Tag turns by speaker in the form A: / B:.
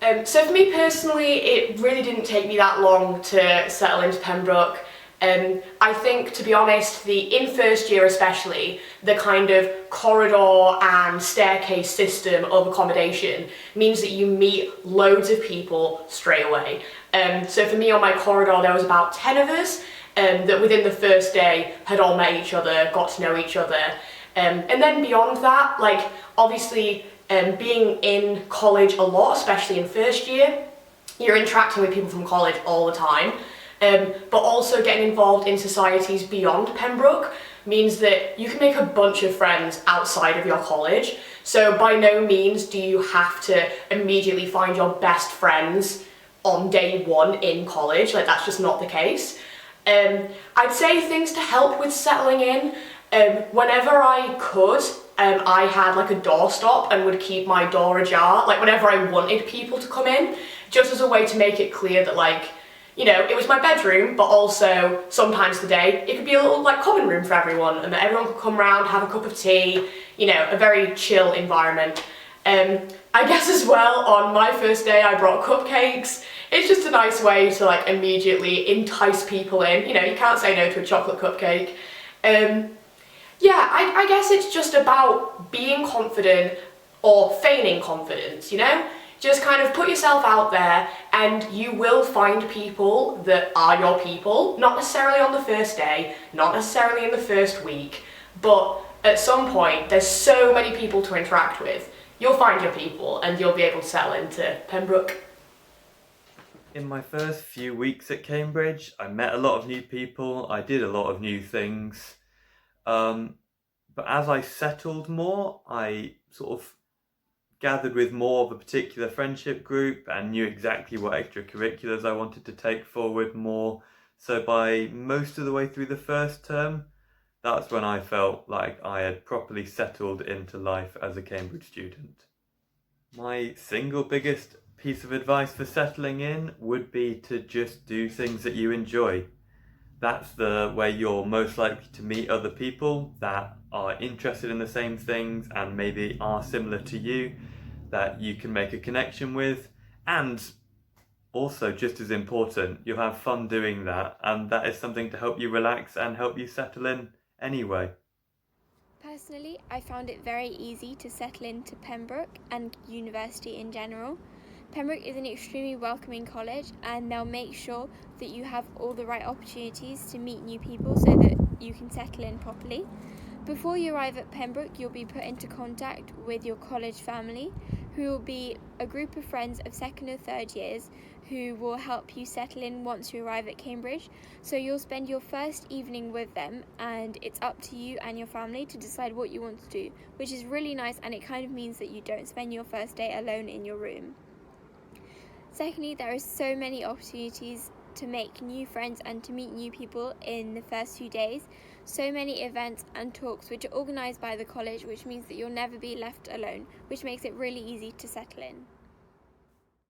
A: So for me personally, it really didn't take me that long to settle into Pembroke. I think, to be honest, in first year especially, the kind of corridor and staircase system of accommodation means that you meet loads of people straight away. So for me on my corridor, there was about 10 of us that within the first day had all met each other, got to know each other. And then beyond that, like obviously being in college a lot, especially in first year, you're interacting with people from college all the time. But also getting involved in societies beyond Pembroke means that you can make a bunch of friends outside of your college. So by no means do you have to immediately find your best friends on day one in college, like that's just not the case. I'd say things to help with settling in. Whenever I could, I had like a doorstop and would keep my door ajar, like whenever I wanted people to come in, just as a way to make it clear that like, you know, it was my bedroom, but also sometimes today it could be a little like common room for everyone and that everyone could come round, have a cup of tea, you know, a very chill environment. I guess as well, on my first day I brought cupcakes. It's just a nice way to like immediately entice people in. You know, you can't say no to a chocolate cupcake. Yeah, I guess it's just about being confident or feigning confidence, you know? Just kind of put yourself out there and you will find people that are your people, not necessarily on the first day, not necessarily in the first week, but at some point there's so many people to interact with. You'll find your people and you'll be able to settle into Pembroke.
B: In my first few weeks at Cambridge, I met a lot of new people, I did a lot of new things. But as I settled more, I sort of gathered with more of a particular friendship group and knew exactly what extracurriculars I wanted to take forward more. So by most of the way through the first term, that's when I felt like I had properly settled into life as a Cambridge student. My single biggest piece of advice for settling in would be to just do things that you enjoy. That's the way you're most likely to meet other people that are interested in the same things and maybe are similar to you, that you can make a connection with, and also just as important, you'll have fun doing that, and that is something to help you relax and help you settle in anyway.
C: Personally, I found it very easy to settle into Pembroke and university in general. Pembroke is an extremely welcoming college and they'll make sure that you have all the right opportunities to meet new people so that you can settle in properly. Before you arrive at Pembroke, you'll be put into contact with your college family, who will be a group of friends of second or third years who will help you settle in once you arrive at Cambridge. So you'll spend your first evening with them and it's up to you and your family to decide what you want to do, which is really nice and it kind of means that you don't spend your first day alone in your room. Secondly, there are so many opportunities to make new friends and to meet new people in the first few days. So many events and talks which are organised by the college, which means that you'll never be left alone, which makes it really easy to settle in.